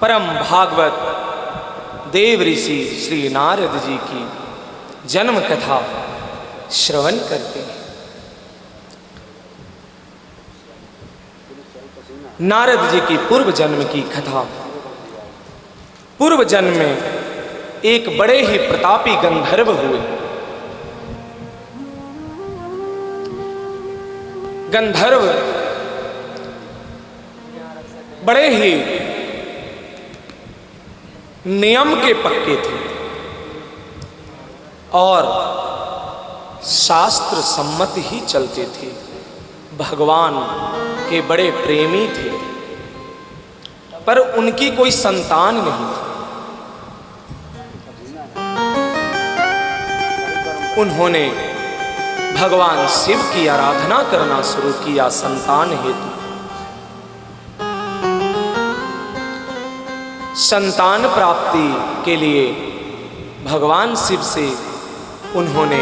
परम भागवत देव ऋषि श्री नारद जी की जन्म कथा श्रवण करते हैं। नारद जी की पूर्व जन्म की कथा। पूर्व जन्म में एक बड़े ही प्रतापी गंधर्व हुए। गंधर्व बड़े ही नियम के पक्के थे और शास्त्र सम्मत ही चलते थे। भगवान के बड़े प्रेमी थे, पर उनकी कोई संतान नहीं थी। उन्होंने भगवान शिव की आराधना करना शुरू किया संतान हेतु। संतान प्राप्ति के लिए भगवान शिव से उन्होंने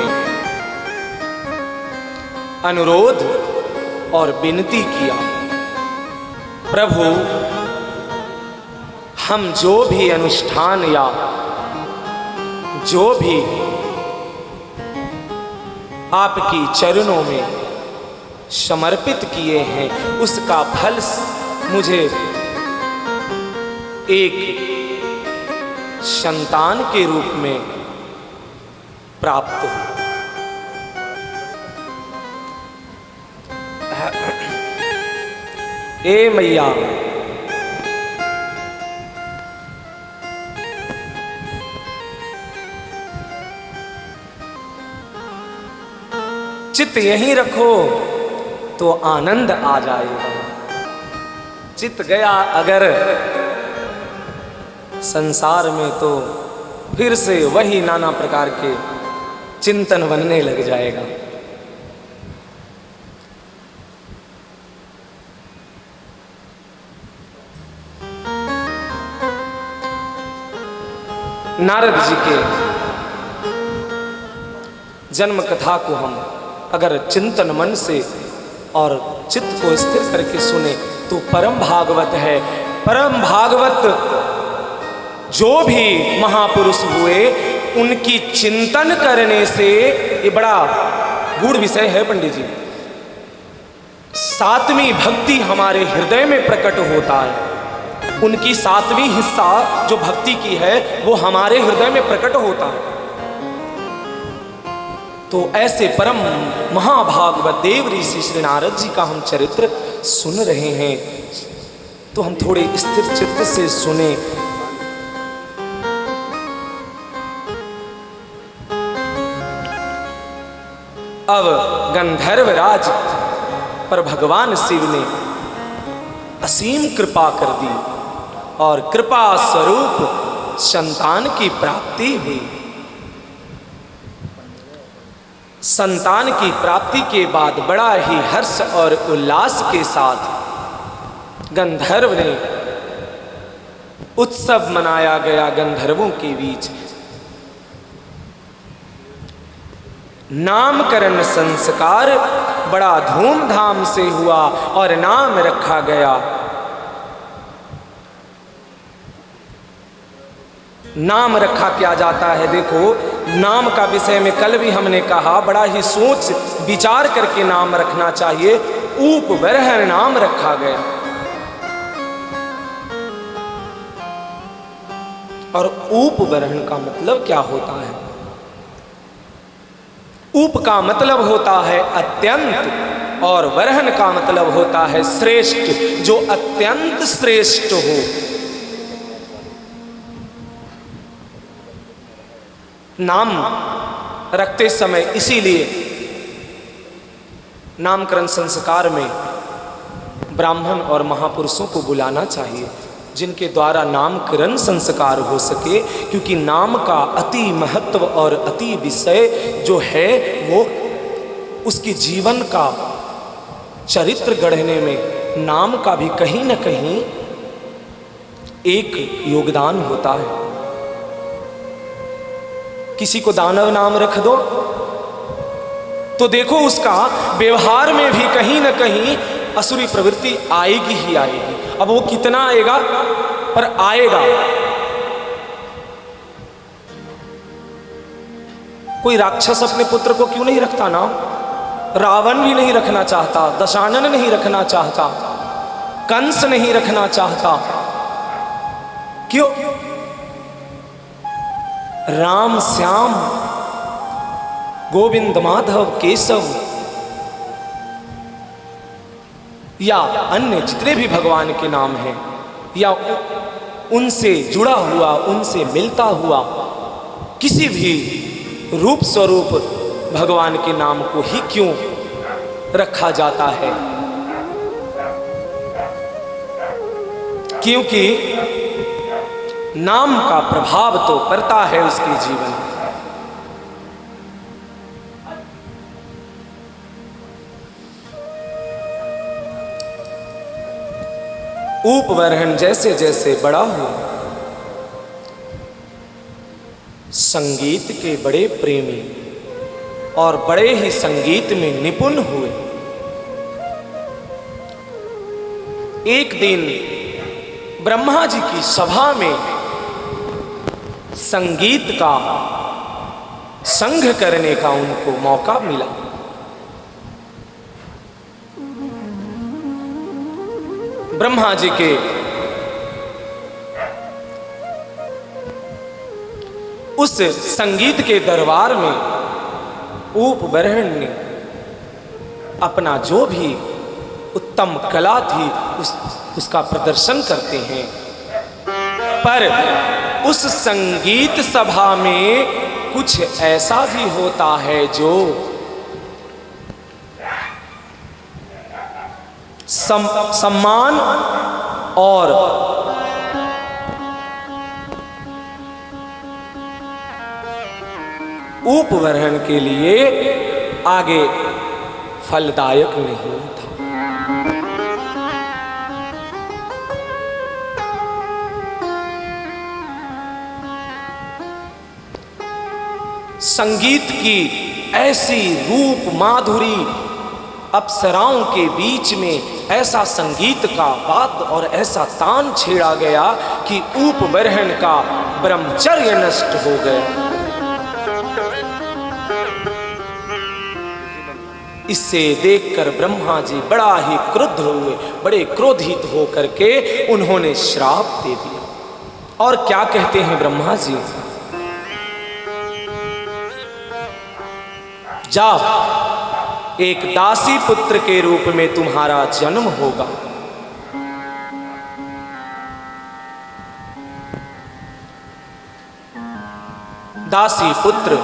अनुरोध और विनती किया, प्रभु हम जो भी अनुष्ठान या जो भी आपकी चरणों में समर्पित किए हैं उसका फल मुझे एक संतान के रूप में प्राप्त हो। ए मैया, चित्त यहीं रखो तो आनंद आ जाएगा। चित्त गया अगर संसार में तो फिर से वही नाना प्रकार के चिंतन बनने लग जाएगा। नारद जी के जन्म कथा को हम अगर चिंतन मन से और चित्त को स्थिर करके सुने तो परम भागवत है। परम भागवत जो भी महापुरुष हुए उनकी चिंतन करने से, ये बड़ा गूढ़ विषय है पंडित जी, सातवीं भक्ति हमारे हृदय में प्रकट होता है। उनकी सातवीं हिस्सा जो भक्ति की है वो हमारे हृदय में प्रकट होता है। तो ऐसे परम महाभागवत देव ऋषि श्री नारद जी का हम चरित्र सुन रहे हैं, तो हम थोड़े स्थिर चित्त से सुने। अब गंधर्व राज पर भगवान शिव ने असीम कृपा कर दी और कृपा स्वरूप संतान की प्राप्ति हुई। संतान की प्राप्ति के बाद बड़ा ही हर्ष और उल्लास के साथ गंधर्व ने उत्सव मनाया गया। गंधर्वों के बीच नामकरण संस्कार बड़ा धूमधाम से हुआ और नाम रखा गया। नाम रखा क्या जाता है, देखो नाम का विषय में कल भी हमने कहा, बड़ा ही सोच विचार करके नाम रखना चाहिए। उपवरहन नाम रखा गया। और उपवरहन का मतलब क्या होता है? उप का मतलब होता है अत्यंत और वरहन का मतलब होता है श्रेष्ठ, जो अत्यंत श्रेष्ठ हो। नाम रखते समय इसीलिए नामकरण संस्कार में ब्राह्मण और महापुरुषों को बुलाना चाहिए जिनके द्वारा नामकरण संस्कार हो सके, क्योंकि नाम का अति महत्व और अति विषय जो है वो उसकी जीवन का चरित्र गढ़ने में नाम का भी कहीं न कहीं एक योगदान होता है। किसी को दानव नाम रख दो तो देखो उसका व्यवहार में भी कहीं न कहीं असुरी प्रवृत्ति आएगी ही आएगी। अब वो कितना आएगा पर आएगा। कोई राक्षस अपने पुत्र को क्यों नहीं रखता नाम? रावण भी नहीं रखना चाहता, दशानन नहीं रखना चाहता, कंस नहीं रखना चाहता। क्यों? राम, श्याम, गोविंद, माधव, केशव या अन्य जितने भी भगवान के नाम हैं, या उनसे जुड़ा हुआ, उनसे मिलता हुआ किसी भी रूप स्वरूप भगवान के नाम को ही क्यों रखा जाता है? क्योंकि नाम का प्रभाव तो पड़ता है उसके जीवन में। उपवरहन जैसे जैसे बड़ा हुआ, संगीत के बड़े प्रेमी और बड़े ही संगीत में निपुण हुए। एक दिन ब्रह्मा जी की सभा में संगीत का संघ करने का उनको मौका मिला। ब्रह्मा जी के उस संगीत के दरबार में उपबरहन ने अपना जो भी उत्तम कला थी उसका प्रदर्शन करते हैं। पर उस संगीत सभा में कुछ ऐसा भी होता है जो सम्मान और उपवरहन के लिए आगे फलदायक नहीं था। संगीत की ऐसी रूप माधुरी, अप्सराओं के बीच में ऐसा संगीत का वाद्य और ऐसा तान छेड़ा गया कि उपबरहन का ब्रह्मचर्य नष्ट हो गया। इससे देखकर ब्रह्मा जी बड़ा ही क्रुद्ध हुए, बड़े क्रोधित होकर के उन्होंने श्राप दे दिया। और क्या कहते हैं ब्रह्मा जी? जाओ, एक दासी पुत्र के रूप में तुम्हारा जन्म होगा। दासी पुत्र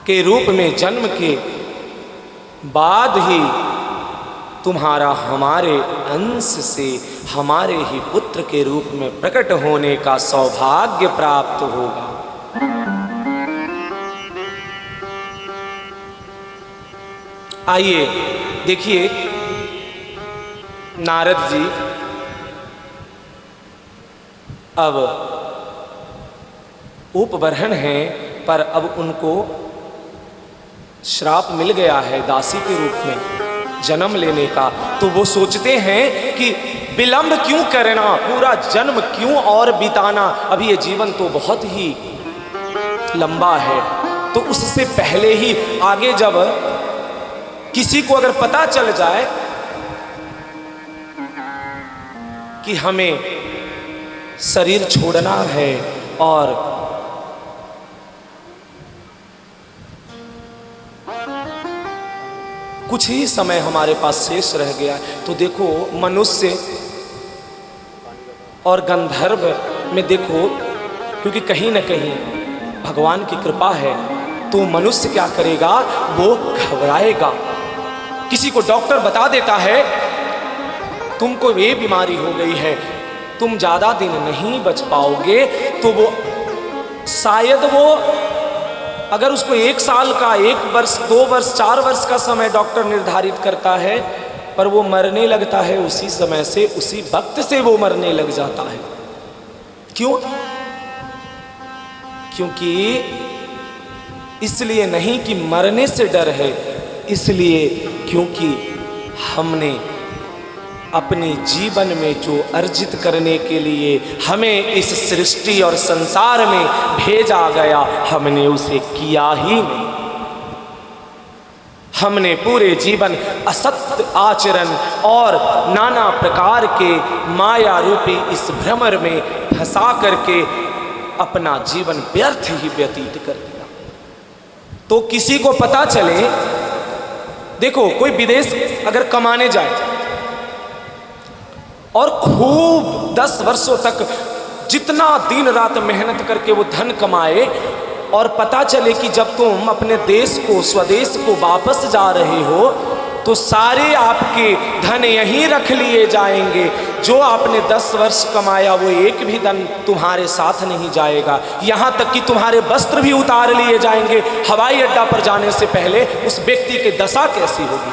के रूप में जन्म के बाद ही तुम्हारा हमारे अंश से हमारे ही पुत्र के रूप में प्रकट होने का सौभाग्य प्राप्त होगा। आइए देखिए, नारद जी अब उपबरहन हैं, पर अब उनको श्राप मिल गया है दासी के रूप में जन्म लेने का। तो वो सोचते हैं कि विलंब क्यों करना, पूरा जन्म क्यों और बिताना, अभी ये जीवन तो बहुत ही लंबा है। तो उससे पहले ही आगे जब किसी को अगर पता चल जाए कि हमें शरीर छोड़ना है और कुछ ही समय हमारे पास शेष रह गया, तो देखो मनुष्य और गंधर्व में देखो, क्योंकि कहीं ना कहीं भगवान की कृपा है, तो मनुष्य क्या करेगा, वो घबराएगा। किसी को डॉक्टर बता देता है तुमको ये बीमारी हो गई है, तुम ज़्यादा दिन नहीं बच पाओगे, तो वो शायद वो अगर उसको 1 साल का, 1 वर्ष, 2 वर्ष, 4 वर्ष का समय डॉक्टर निर्धारित करता है, पर वो मरने लगता है उसी समय से, उसी वक्त से वो मरने लग जाता है। क्यों? क्योंकि इसलिए नहीं कि मरने से डर है, इसलिए क्योंकि हमने अपनी जीवन में जो अर्जित करने के लिए हमें इस सृष्टि और संसार में भेजा गया, हमने उसे किया ही नहीं। हमने पूरे जीवन असत्य आचरण और नाना प्रकार के माया रूपी इस भ्रमर में फंसा करके अपना जीवन व्यर्थ ही व्यतीत कर दिया। तो किसी को पता चले, देखो कोई विदेश अगर कमाने जाए और खूब 10 वर्षों तक जितना दिन रात मेहनत करके वो धन कमाए, और पता चले कि जब तुम अपने देश को, स्वदेश को वापस जा रहे हो तो सारे आपके धन यहीं रख लिए जाएंगे। जो आपने 10 वर्ष कमाया वो एक भी धन तुम्हारे साथ नहीं जाएगा। यहाँ तक कि तुम्हारे वस्त्र भी उतार लिए जाएंगे। हवाई अड्डा पर जाने से पहले उस व्यक्ति की दशा कैसी होगी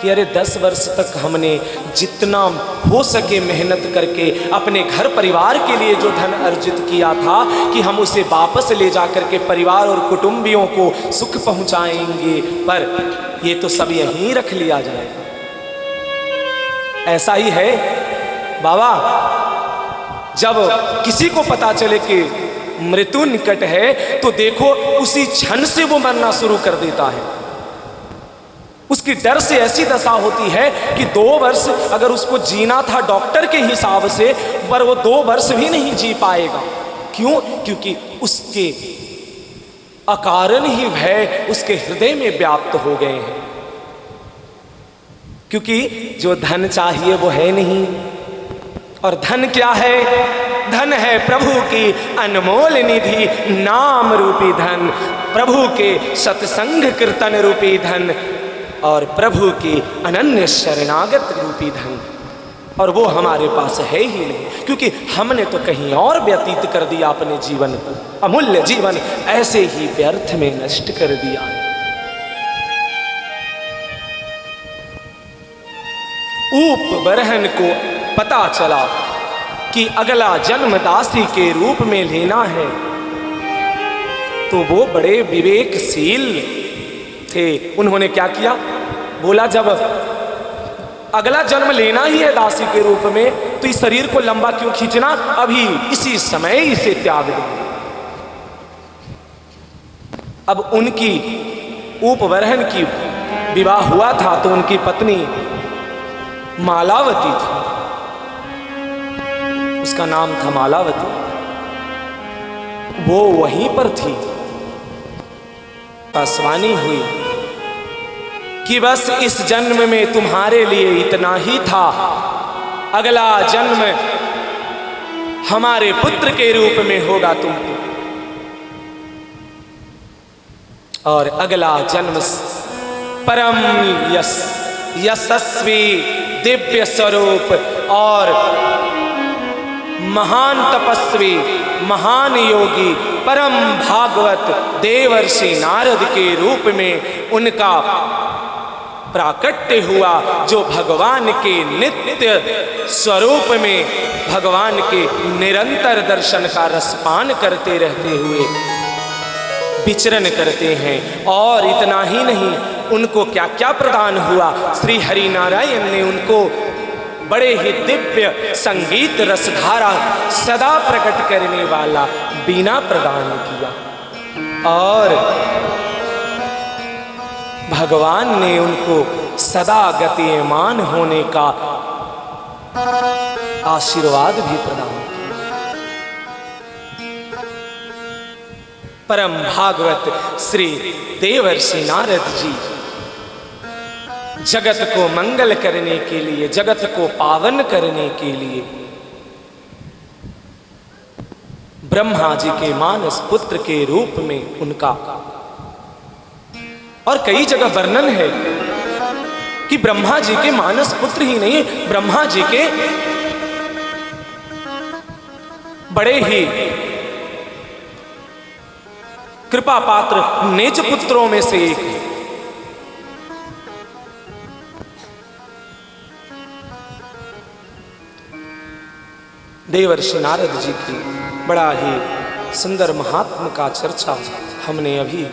कि अरे 10 वर्ष तक हमने जितना हो सके मेहनत करके अपने घर परिवार के लिए जो धन अर्जित किया था कि हम उसे वापस ले जा करके परिवार और कुटुंबियों को सुख पहुंचाएंगे, पर ये तो सब यहीं रख लिया जाएगा। ऐसा ही है बाबा, जब किसी को पता चले कि मृत्यु निकट है तो देखो उसी क्षण से वो मरना शुरू कर देता है। उसकी डर से ऐसी दशा होती है कि 2 वर्ष अगर उसको जीना था डॉक्टर के हिसाब से, पर वो 2 वर्ष भी नहीं जी पाएगा। क्यों? क्योंकि उसके अकारण ही भय उसके हृदय में व्याप्त हो गए हैं। क्योंकि जो धन चाहिए वो है नहीं। और धन क्या है? धन है प्रभु की अनमोल निधि, नाम रूपी धन, प्रभु के सत्संग कीर्तन रूपी धन और प्रभु की अनन्य शरणागत रूपी धन। और वो हमारे पास है ही नहीं, क्योंकि हमने तो कहीं और व्यतीत कर दिया अपने जीवन को। अमूल्य जीवन ऐसे ही व्यर्थ में नष्ट कर दिया। ऊप बरहन को पता चला कि अगला जन्म दासी के रूप में लेना है, तो वो बड़े विवेकशील थे। उन्होंने क्या किया? बोला जब अगला जन्म लेना ही है दासी के रूप में, तो इस शरीर को लंबा क्यों खींचना, अभी इसी समय इसे त्याग दो। अब उनकी उपवरहन की विवाह हुआ था तो उनकी पत्नी मालावती थी, उसका नाम था मालावती। वो वहीं पर थी। आसवानी हुई कि बस इस जन्म में तुम्हारे लिए इतना ही था, अगला जन्म हमारे पुत्र के रूप में होगा तुमको, और अगला जन्म परम यशस्वी दिव्य स्वरूप और महान तपस्वी, महान योगी, परम भागवत देवर्षि नारद के रूप में उनका प्राकट्य हुआ, जो भगवान के नित्य स्वरूप में भगवान के निरंतर दर्शन का रसपान करते रहते हुए विचरण करते हैं। और इतना ही नहीं, उनको क्या क्या प्रदान हुआ। श्री हरि नारायण ने उनको बड़े ही दिव्य संगीत रसधारा सदा प्रकट करने वाला बीना प्रदान किया, और भगवान ने उनको सदा गतिमान होने का आशीर्वाद भी प्रदान किया। परम भागवत श्री देवर्षि नारद जी जगत को मंगल करने के लिए, जगत को पावन करने के लिए ब्रह्मा जी के मानस पुत्र के रूप में उनका, और कई जगह वर्णन है कि ब्रह्मा जी के मानस पुत्र ही नहीं, ब्रह्मा जी के बड़े ही कृपा पात्र निज पुत्रों में से एक है। देवर्षि नारद जी की बड़ा ही सुंदर महात्मा का चर्चा हमने अभी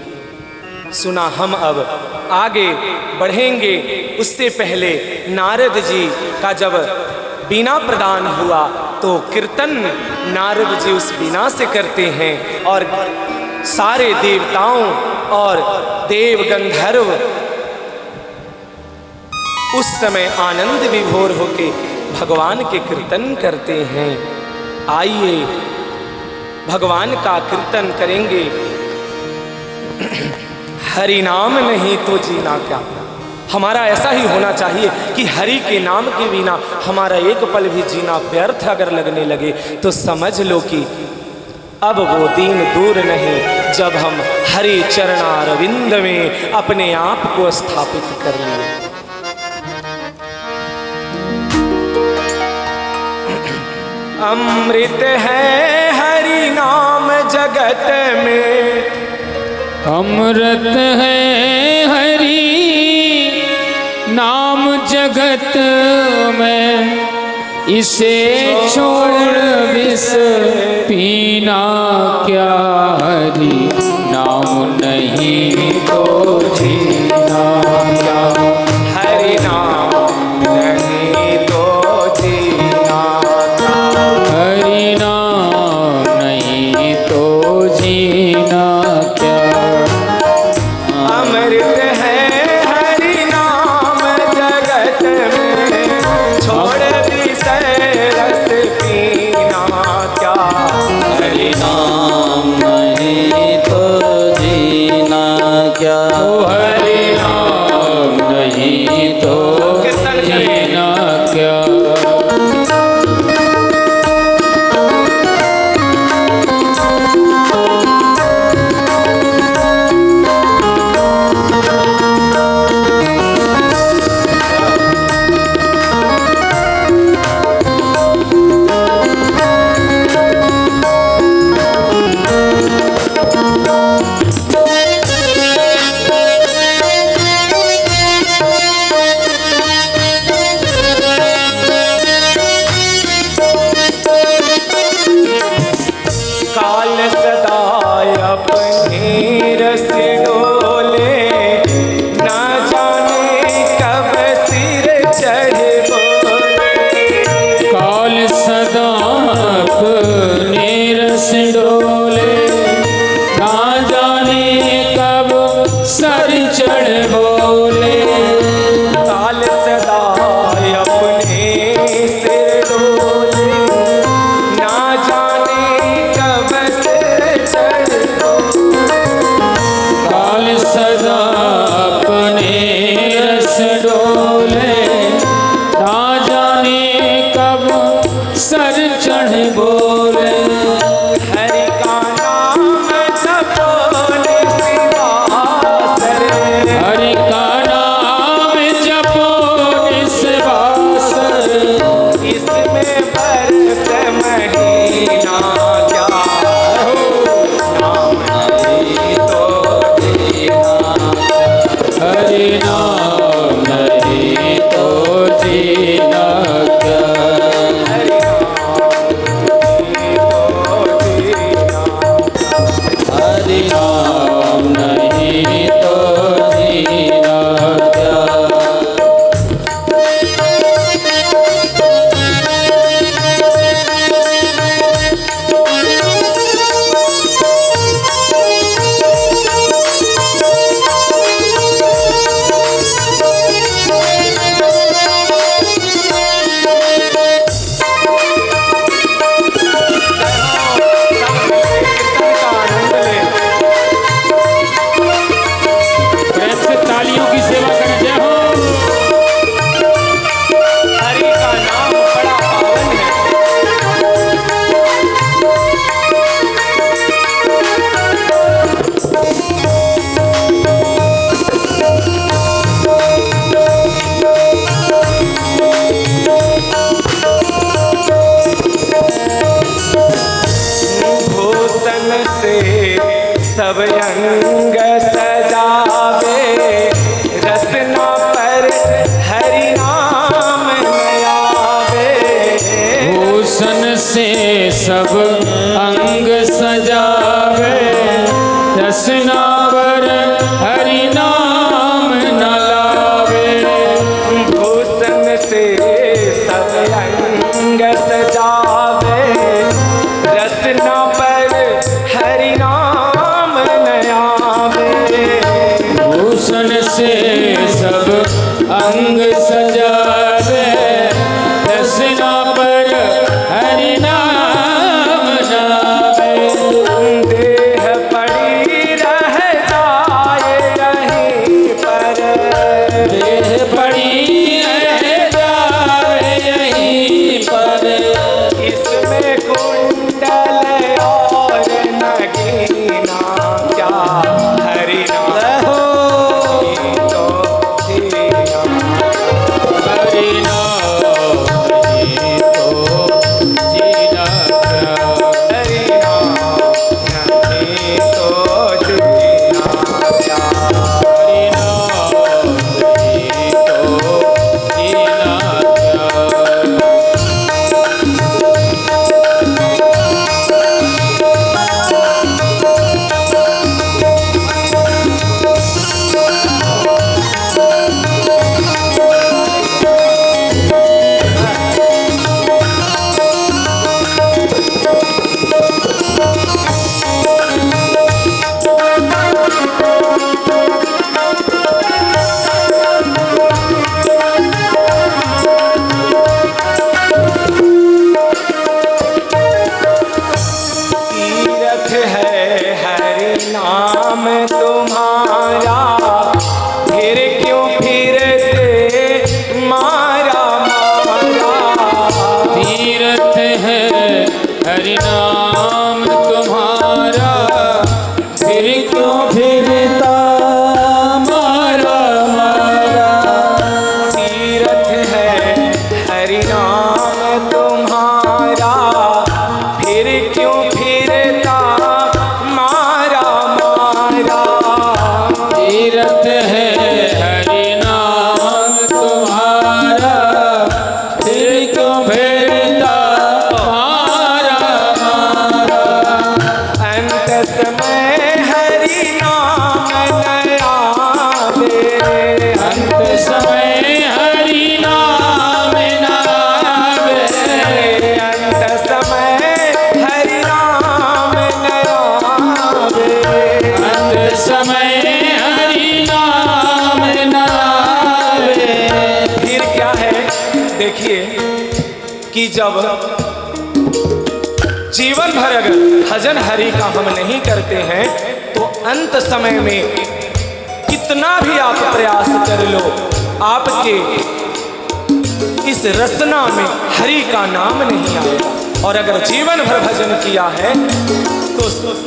सुना। हम अब आगे बढ़ेंगे उससे पहले नारद जी का जब बीना प्रदान हुआ तो कीर्तन नारद जी उस बीना से करते हैं और सारे देवताओं और देव गंधर्व उस समय आनंद विभोर होके भगवान के कीर्तन करते हैं। आइए भगवान का कीर्तन करेंगे। हरि नाम नहीं तो जीना क्या। हमारा ऐसा ही होना चाहिए कि हरि के नाम के बिना हमारा एक पल भी जीना व्यर्थ अगर लगने लगे तो समझ लो कि अब वो दिन दूर नहीं जब हम हरि चरणारविंद में अपने आप को स्थापित कर लिए। अमृत है हरि नाम जगत में, अमृत है हरि नाम जगत में, इसे छोड़ विष पीना क्या। हरि नाम नहीं तो जीना क्या। हरि नाम नहीं तो जीना क्या। हरि नाम नहीं तो जीना क्या। अमृत है हरि नाम जगत में, छोड़ विषय रस पीना क्या। हरि नाम नहीं तो जीना क्या। हरि नाम नहीं तो जीना क्या। काल सदा अपने रस डोले, ना जाने कब सिर चढ़े बोले। काल सदा अपने रस डोले, ना जाने कब सर चढ़ बोले। काल सदा अपने सिर डोले, ना जाने कब सिर चढ़ बोले। काल सदा अपने रस डोले, ना जाने कब सर चढ़ बोले। हरि का नाम जपोले सिवासर, हरि का नाम जपो निस्वासर, इसमें बरस महीना क्या। नाम नहीं तो जीना। हरि नाम नहीं तो जीना क्या। हरि नाम नहीं तो जीना। हरि नाम नहीं तो जीना क्या। कीर्तन का आनंद ले। प्रेम से तालियों की सेवा करें। जय हो। हरि का नाम बड़ा पावन है। भूषण से सब अंग सजावे, रसना पर हरि नाम नयावे। भूषण से सब अंग सजावे, रसना पर हरि नाम न लावे। कि जब जीवन भर अगर भजन हरि का हम नहीं करते हैं तो अंत समय में कितना भी आप प्रयास कर लो, आपके इस रचना में हरि का नाम नहीं आएगा। और अगर जीवन भर भजन किया है तो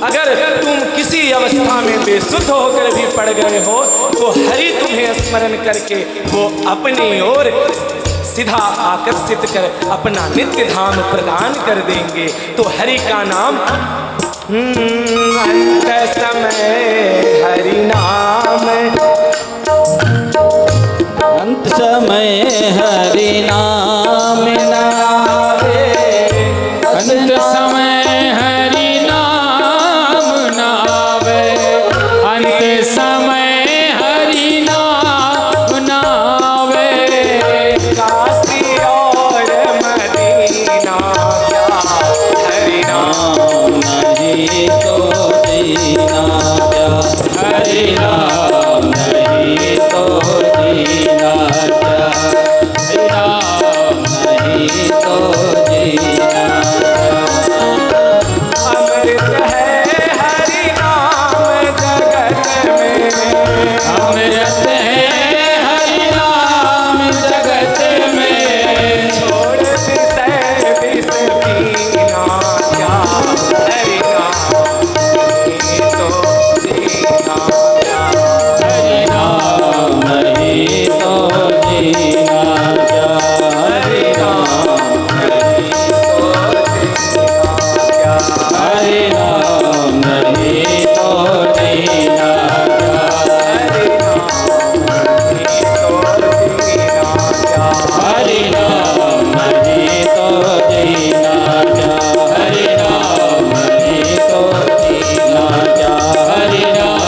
अगर तुम किसी अवस्था में बेसुध होकर भी पड़ गए हो तो हरि तुम्हें स्मरण करके वो अपनी ओर सीधा आकर्षित कर अपना नित्य धाम प्रदान कर देंगे। तो हरि का नाम अंत समय हरि नाम, अंत समय हरि नाम नावे, अंत समय हरि नाम नावे, अंत समय हरि नाम नावे। काशी और मदीना क्या हरि नाम नहीं तो जीना क्या, हरि नाम नहीं तो जीना क्या, हरि नाम नहीं तो जीना क्या। अमृत है हरि नाम जगत में, अमृत है हरि नाम जगत में, छोड़ विषय विष पीना क्या हरि नाम नहीं तो जीना क्या। हरि नाम नहीं तो जीना क्या, हरि नाम नहीं तो जीना क्या, हरि नाम नहीं तो जीना क्या, हरि नाम नहीं तो जीना क्या। हरि नाम नहीं तो जीना क्या, हरि नाम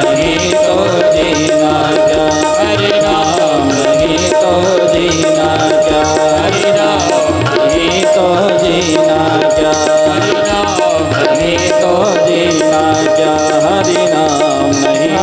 नहीं तो जीना क्या, हरि नाम नहीं तो जीना क्या, हरि नाम नहीं तो जीना क्या, हरि नाम नहीं तो जीना क्या, हरि नाम नहीं तो जीना क्या, हरि नाम नहीं तो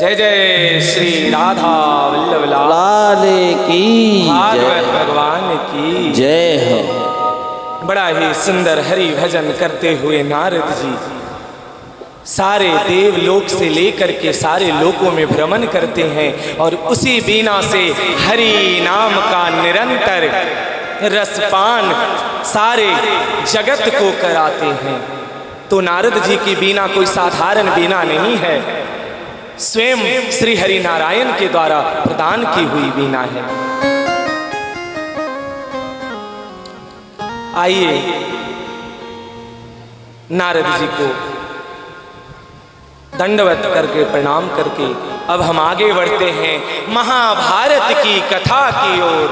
जय जय श्री राधा वल्लभ लाल लाल की भागवत जय, भगवान की जय हो। बड़ा ही सुंदर हरि भजन करते हुए नारद जी सारे देवलोक से लेकर के सारे लोकों में भ्रमण करते हैं और उसी बीना से हरि नाम का निरंतर रसपान सारे जगत को कराते हैं। तो नारद जी की बीना कोई साधारण बीना नहीं है, स्वयं श्री हरि नारायण के द्वारा प्रदान की हुई बीना है। आइए नारद जी को दंडवत करके प्रणाम करके अब हम आगे बढ़ते हैं महाभारत की कथा की ओर।